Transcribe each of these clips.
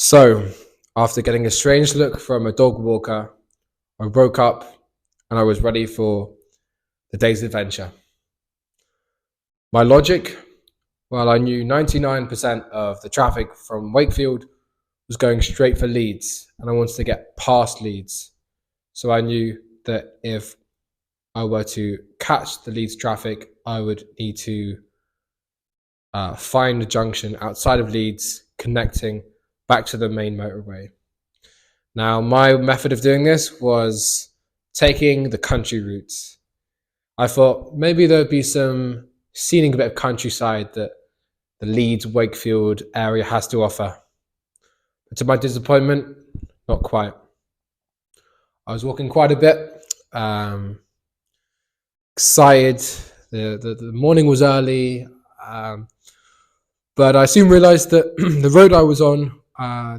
So, after getting a strange look from a dog walker, I woke up and I was ready for the day's adventure. My logic? Well, I knew 99% of the traffic from Wakefield was going straight for Leeds, and I wanted to get past Leeds. So I knew that if I were to catch the Leeds traffic, I would need to find a junction outside of Leeds connecting back to the main motorway. Now, my method of doing this was taking the country routes. I thought maybe there'd be some scenic bit of countryside that the Leeds Wakefield area has to offer. But to my disappointment, not quite. I was walking quite a bit, excited. The morning was early, but I soon realized that the road I was on,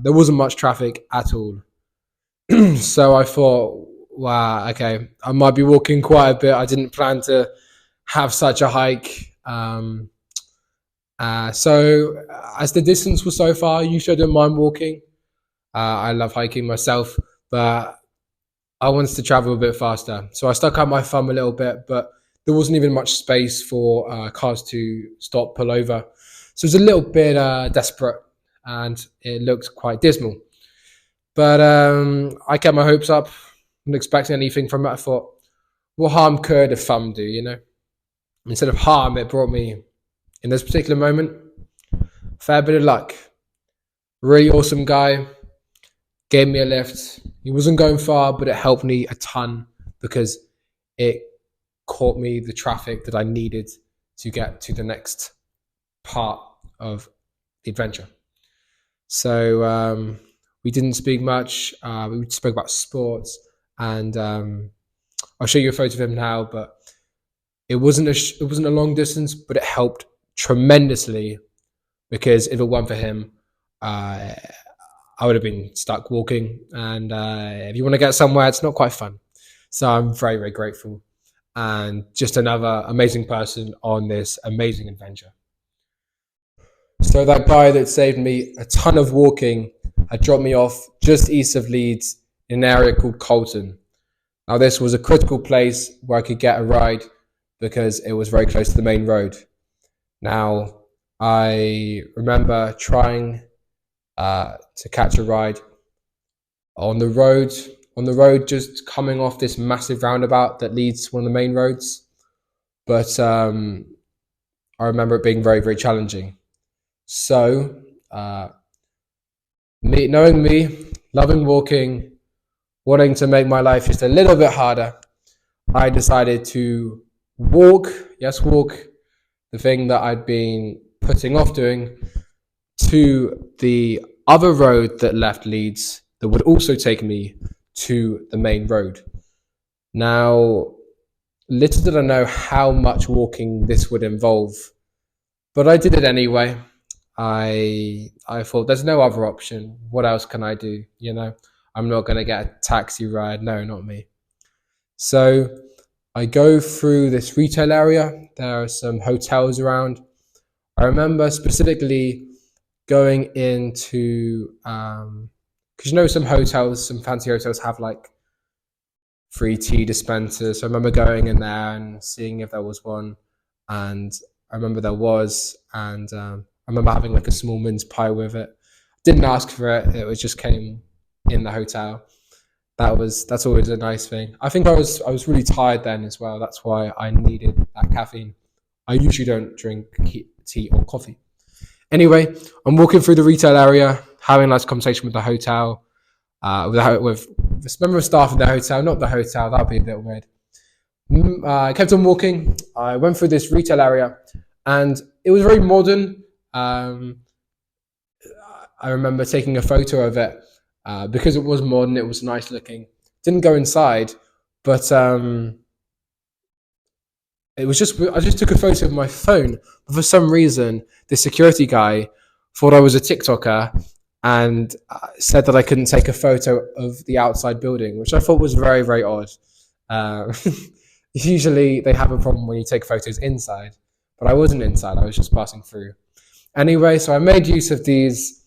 there wasn't much traffic at all. So I thought, wow, okay, I might be walking quite a bit. I didn't plan to have such a hike. So as the distance was so far, usually I don't mind walking. I love hiking myself, but I wanted to travel a bit faster. So I stuck out my thumb a little bit, but there wasn't even much space for cars to stop, pull over. So it was a little bit desperate and it looked quite dismal. But I kept my hopes up, not expecting anything from it. I thought, what harm could a thumb do, you know? Instead of harm, it brought me, in this particular moment, a fair bit of luck. Really awesome guy, gave me a lift. He wasn't going far, but it helped me a ton because it caught me the traffic that I needed to get to the next part of the adventure. So we didn't speak much. We spoke about sports, and I'll show you a photo of him now. But it wasn't a long distance, but it helped tremendously because if it weren't for him, I would have been stuck walking. And if you want to get somewhere, it's not quite fun. So I'm very, very grateful, and just another amazing person on this amazing adventure. So that guy that saved me a ton of walking had dropped me off just east of Leeds in an area called Colton. Now, this was a critical place where I could get a ride because it was very close to the main road. Now, I remember trying to catch a ride on the road, just coming off this massive roundabout that leads to one of the main roads. But I remember it being very, very challenging. So, knowing me, loving walking, wanting to make my life just a little bit harder, I decided to walk, the thing that I'd been putting off doing, to the other road that left Leeds that would also take me to the main road. Now, little did I know how much walking this would involve, but I did it anyway. I thought there's no other option. What else can I do? You know, I'm not going to get a taxi ride. No, not me. So I go through this retail area. There are some hotels around. I remember specifically going into, because you know some fancy hotels have like free tea dispensers. So I remember going in there and seeing if there was one. And I remember there was. And I remember having like a small mince pie with it. Didn't ask for it. It was just came in the hotel. That's always a nice thing. I think I was really tired then as well. That's why I needed that caffeine. I usually don't drink tea or coffee. Anyway, I'm walking through the retail area, having a nice conversation with the hotel, with this member of staff in the hotel, not the hotel. That'd be a bit weird. I kept on walking. I went through this retail area, and it was very modern. I remember taking a photo of it because it was modern. It was nice looking. Didn't go inside, but it was I just took a photo of my phone. But for some reason, the security guy thought I was a TikToker and said that I couldn't take a photo of the outside building, which I thought was very, very odd. Usually they have a problem when you take photos inside, but I wasn't inside. I was just passing through. Anyway, so I made use of these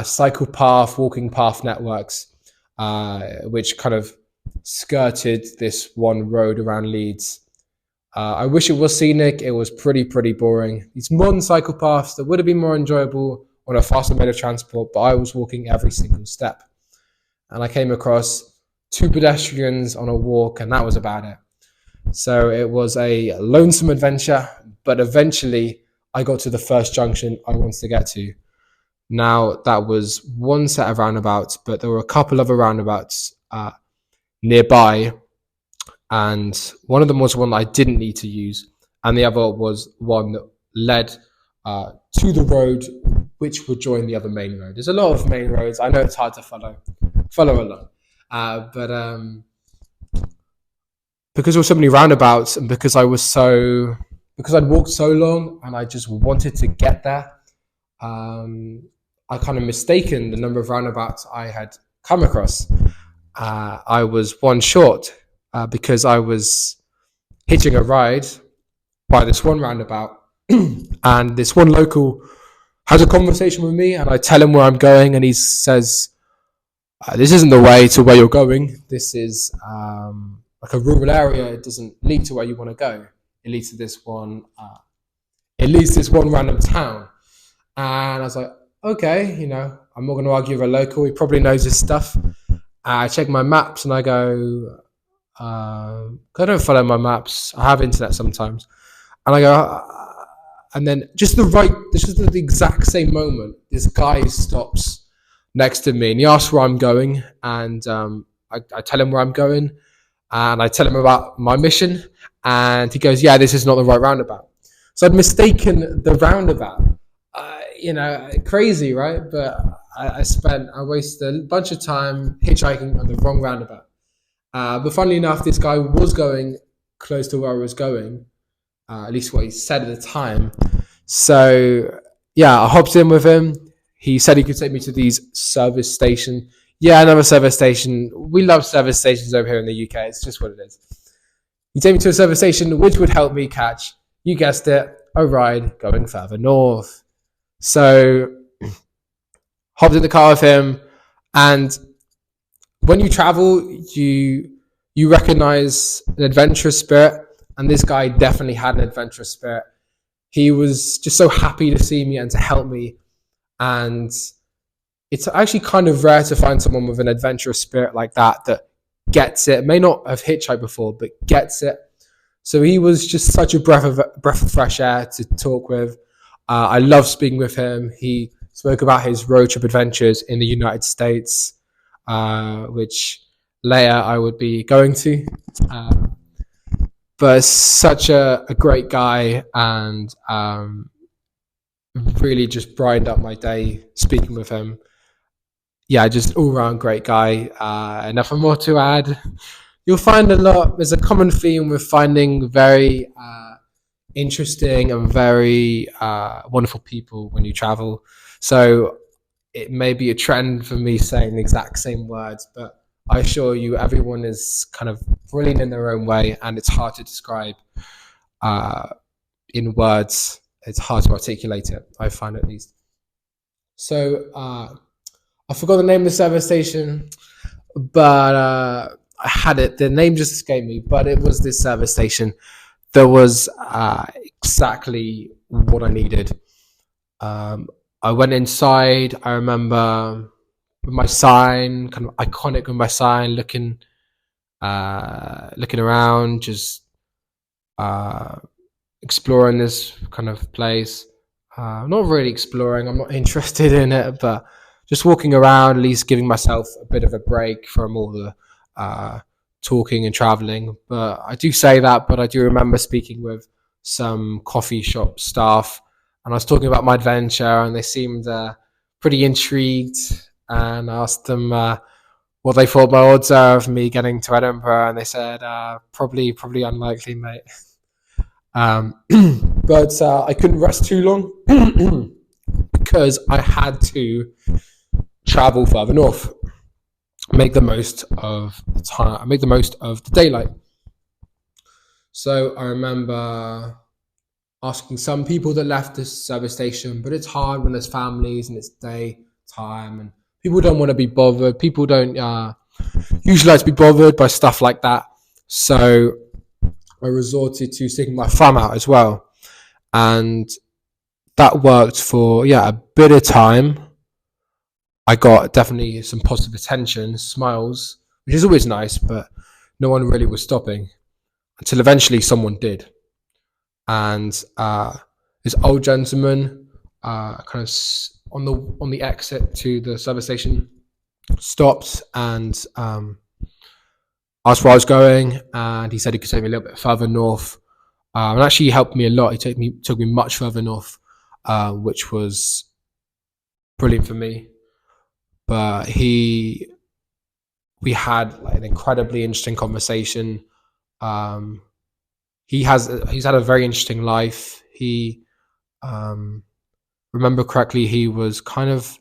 cycle path, walking path networks, which kind of skirted this one road around Leeds. I wish it was scenic. It was pretty boring. These modern cycle paths that would have been more enjoyable on a faster mode of transport, but I was walking every single step. And I came across two pedestrians on a walk, and that was about it. So it was a lonesome adventure, but eventually I got to the first junction I wanted to get to. Now, that was one set of roundabouts, but there were a couple other roundabouts nearby, and one of them was one that I didn't need to use, and the other was one that led to the road, which would join the other main road. There's a lot of main roads. I know it's hard to follow along, but because there were so many roundabouts, and because I'd walked so long, and I just wanted to get there, I kind of mistaken the number of roundabouts I had come across. I was one short because I was hitching a ride by this one roundabout, and this one local has a conversation with me, and I tell him where I'm going, and he says, "This isn't the way to where you're going. This is like a rural area. It doesn't lead to where you want to go. It leads to this one. Random town." And I was like, okay, I'm not going to argue with a local. He probably knows his stuff. I check my maps and I go, I don't follow my maps. I have internet sometimes. And I go, and then this is the exact same moment, this guy stops next to me and he asks where I'm going. And I tell him where I'm going and I tell him about my mission. And he goes, yeah, this is not the right roundabout. So I'd mistaken the roundabout. Crazy, right? But I wasted a bunch of time hitchhiking on the wrong roundabout. But funnily enough, this guy was going close to where I was going, at least what he said at the time. So, yeah, I hopped in with him. He said he could take me to these service station. Yeah, another service station. We love service stations over here in the UK. It's just what it is. He took me to a service station, which would help me catch, you guessed it, a ride going further north. So, hopped in the car with him, and when you travel, you recognize an adventurous spirit, and this guy definitely had an adventurous spirit. He was just so happy to see me and to help me, and it's actually kind of rare to find someone with an adventurous spirit like that gets it. May not have hitchhiked before, but gets it. So he was just such a breath of fresh air to talk with. I love speaking with him. He spoke about his road trip adventures in the United States, which later I would be going to. But such a great guy, and really just brightened up my day speaking with him. Yeah, just all around great guy. Nothing more to add. You'll find there's a common theme with finding very interesting and very wonderful people when you travel. So it may be a trend for me saying the exact same words, but I assure you everyone is kind of brilliant in their own way, and it's hard to describe in words. It's hard to articulate it, I find, at least. So I forgot the name of the service station, but I had it. The name just escaped me, but it was this service station that was exactly what I needed. I went inside. I remember with my sign, kind of iconic with my sign, looking around, just exploring this kind of place. Not really exploring. I'm not interested in it, but just walking around, at least giving myself a bit of a break from all the talking and traveling. But I do say that, but I do remember speaking with some coffee shop staff, and I was talking about my adventure, and they seemed pretty intrigued. And I asked them what they thought my odds are of me getting to Edinburgh, and they said probably unlikely, mate. But I couldn't rest too long because I had to travel further north, make the most of the time, make the most of the daylight. So I remember asking some people that left this service station, but it's hard when there's families and it's day time, and people don't want to be bothered. People don't usually like to be bothered by stuff like that. So I resorted to sticking my thumb out as well, and that worked for a bit of time. I got definitely some positive attention, smiles, which is always nice, but no one really was stopping until eventually someone did. And this old gentleman, kind of on the exit to the service station, stopped and asked where I was going, and he said he could take me a little bit further north. And actually, he helped me a lot. He took me much further north, which was brilliant for me. But we had like an incredibly interesting conversation. Um, he's had a very interesting life. He remember correctly, he was kind of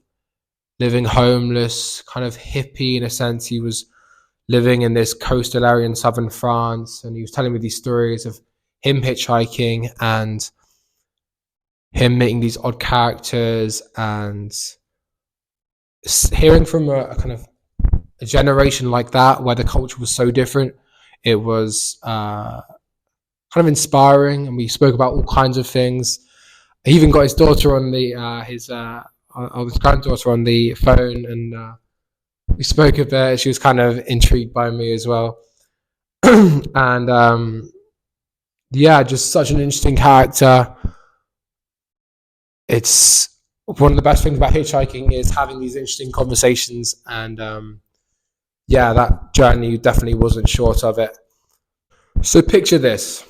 living homeless, kind of hippie in a sense. He was living in this coastal area in southern France, and he was telling me these stories of him hitchhiking and him meeting these odd characters, and hearing from a kind of a generation like that where the culture was so different. It was kind of inspiring, and we spoke about all kinds of things. He even got his daughter on his granddaughter on the phone, and we spoke a bit. She was kind of intrigued by me as well, and just such an interesting character. It's one of the best things about hitchhiking is having these interesting conversations, and that journey definitely wasn't short of it. So picture this: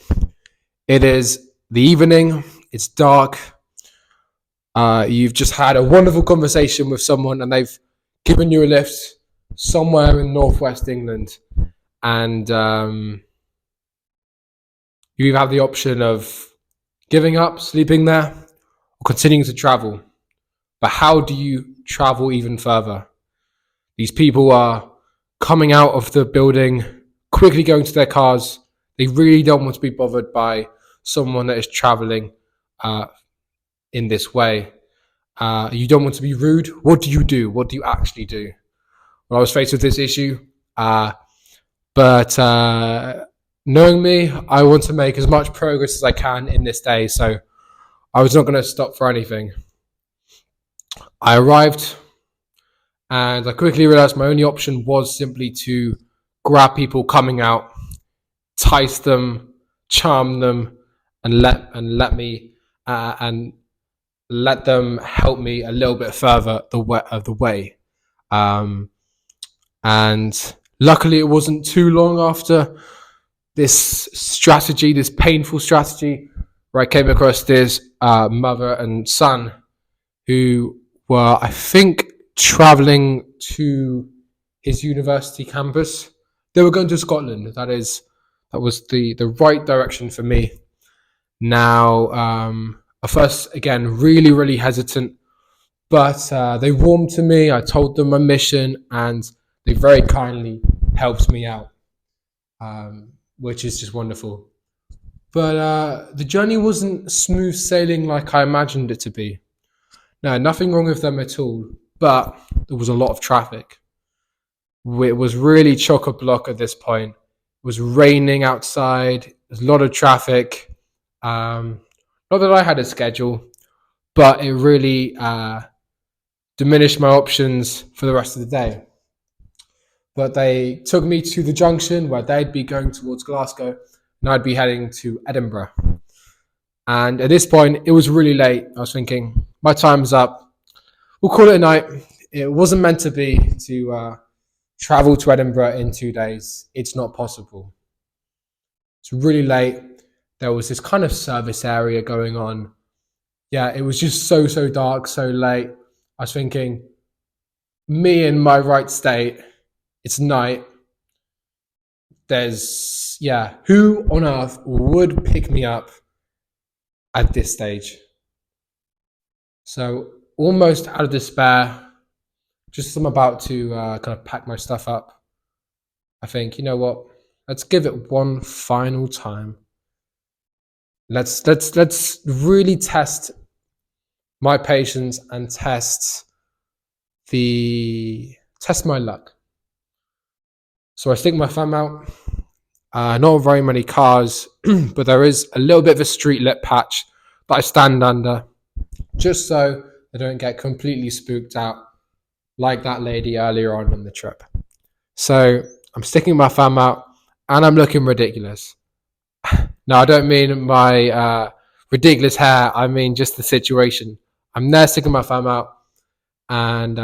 it is the evening. It's dark. You've just had a wonderful conversation with someone, and they've given you a lift somewhere in northwest England, and you either have the option of giving up, sleeping there, or continuing to travel. But how do you travel even further? These people are coming out of the building, quickly going to their cars. They really don't want to be bothered by someone that is traveling in this way. You don't want to be rude. What do you do? What do you actually do? Well, I was faced with this issue, but knowing me, I want to make as much progress as I can in this day, so I was not going to stop for anything. I arrived, and I quickly realized my only option was simply to grab people coming out, entice them, charm them, and let them help me a little bit further the way. And luckily, it wasn't too long after this strategy, this painful strategy, where I came across this mother and son who were, I think, traveling to his university campus. They were going to Scotland. That was the right direction for me. Now, at first, again, really, really hesitant, but they warmed to me. I told them my mission, and they very kindly helped me out, which is just wonderful. But the journey wasn't smooth sailing like I imagined it to be. No, nothing wrong with them at all, but there was a lot of traffic. It was really chock-a-block at this point. It was raining outside. There's a lot of traffic. Not that I had a schedule, but it really diminished my options for the rest of the day. But they took me to the junction where they'd be going towards Glasgow, and I'd be heading to Edinburgh. And at this point, it was really late. I was thinking, my time's up. We'll call it a night. It wasn't meant to be to travel to Edinburgh in 2 days. It's not possible. It's really late. There was this kind of service area going on. Yeah, it was just so dark, so late. I was thinking, me in my right state, it's night. Who on earth would pick me up at this stage? So almost out of despair, just as I'm about to kind of pack my stuff up, I think, you know what? Let's give it one final time. Let's really test my patience and test the test my luck. So I stick my thumb out. Not very many cars, but there is a little bit of a street lit patch that I stand under, just so I don't get completely spooked out like that lady earlier on the trip. So I'm sticking my thumb out and I'm looking ridiculous. No, I don't mean my ridiculous hair. I mean just the situation. I'm there sticking my thumb out, and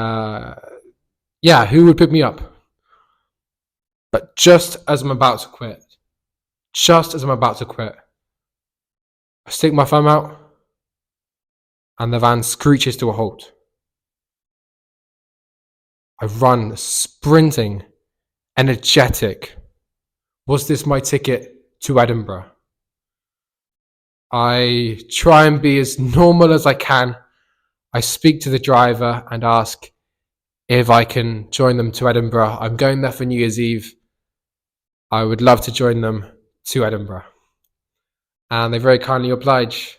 yeah, who would pick me up? But just as I'm about to quit, I stick my thumb out, and the van screeches to a halt. I run, sprinting, energetic. Was this my ticket to Edinburgh? I try and be as normal as I can. I speak to the driver and ask if I can join them to Edinburgh. I'm going there for New Year's Eve. I would love to join them to Edinburgh. And they very kindly oblige.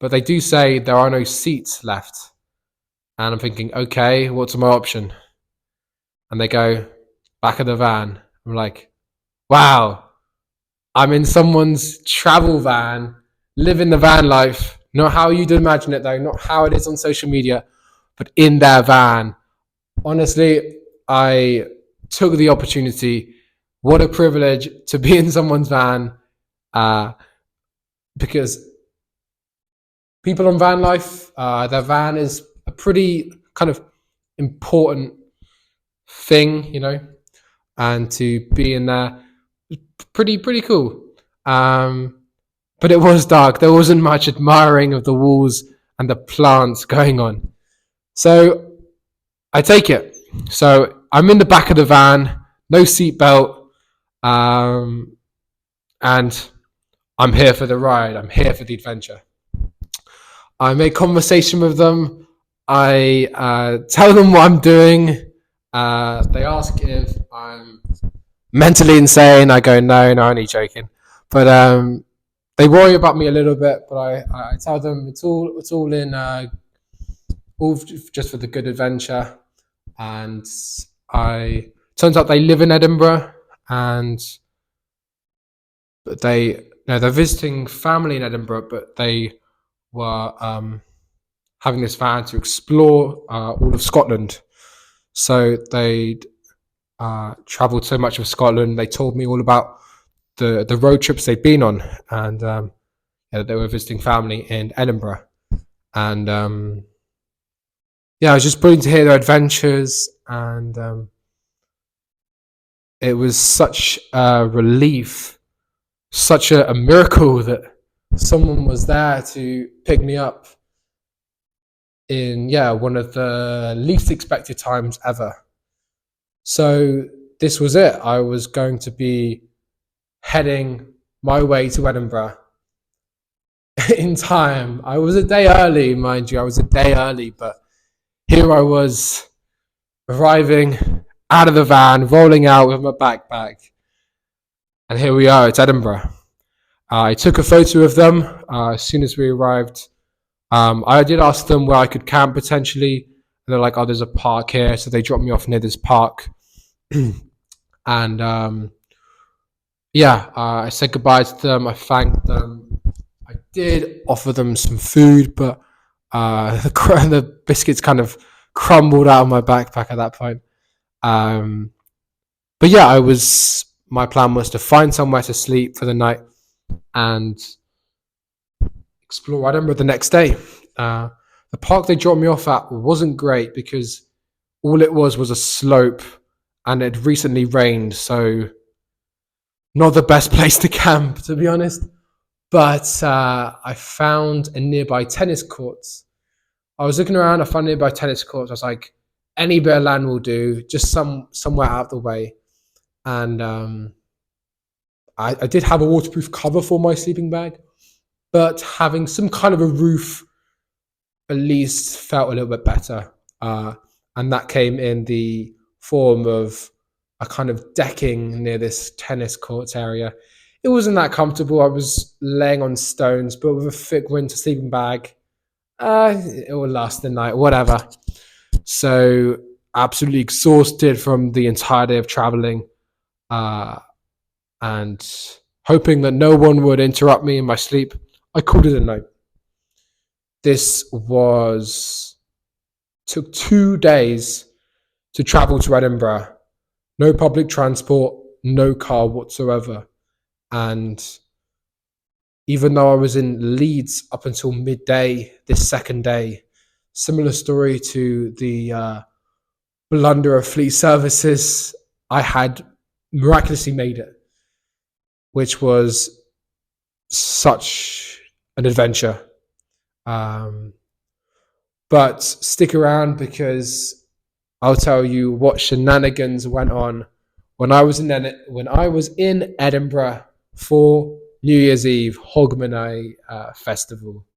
But they do say there are no seats left. And I'm thinking, okay, what's my option? And they go, back of the van. I'm like, wow, I'm in someone's travel van, living the van life. Not how you'd imagine it though, not how it is on social media, but in their van. Honestly, I took the opportunity. What a privilege to be in someone's van, because people on van life, their van is a pretty kind of important thing, you know, and to be in there, pretty cool. But it was dark. There wasn't much admiring of the walls and the plants going on. So I take it. So I'm in the back of the van, no seatbelt, and I'm here for the ride. I'm here for the adventure. I make conversation with them. I tell them what I'm doing. They ask if I'm mentally insane. I go, no, only joking. But they worry about me a little bit. But I tell them it's all in all just for the good adventure. And turns out they live in Edinburgh, and they're visiting family in Edinburgh, but they were having this van to explore all of Scotland. So they'd travelled so much of Scotland. They told me all about the road trips they'd been on, and they were visiting family in Edinburgh. And yeah, it was just brilliant to hear their adventures, and it was such a relief, such a miracle that someone was there to pick me up in one of the least expected times ever. So this was it. I was going to be heading my way to Edinburgh in time. I was a day early, mind you. But here I was, arriving out of the van, rolling out with my backpack, and here we are. It's Edinburgh. I took a photo of them as soon as we arrived. I did ask them where I could camp potentially, and they're like, "Oh, there's a park here," so they dropped me off near this park. And I said goodbye to them. I thanked them. I did offer them some food, but the biscuits kind of crumbled out of my backpack at that point. But yeah, my plan was to find somewhere to sleep for the night and explore Edinburgh the next day. The park they dropped me off at wasn't great because all it was a slope, and it had recently rained, so not the best place to camp, to be honest. But I found a nearby tennis courts. I was looking around, I found nearby tennis courts. I was like, any bit of land will do, just somewhere out of the way. And I did have a waterproof cover for my sleeping bag, but having some kind of a roof at least felt a little bit better. And that came in the form of a kind of decking near this tennis courts area. It wasn't that comfortable. I was laying on stones, but with a thick winter sleeping bag, it will last the night, whatever. So absolutely exhausted from the entire day of traveling, and hoping that no one would interrupt me in my sleep, I called it a night. This was took 2 days to travel to Edinburgh. No public transport, no car whatsoever. And even though I was in Leeds up until midday this second day, similar story to the blunder of fleet services, I had miraculously made it, which was such an adventure. Um, but stick around because I'll tell you what shenanigans went on when I was in Edinburgh for New Year's Eve Hogmanay festival.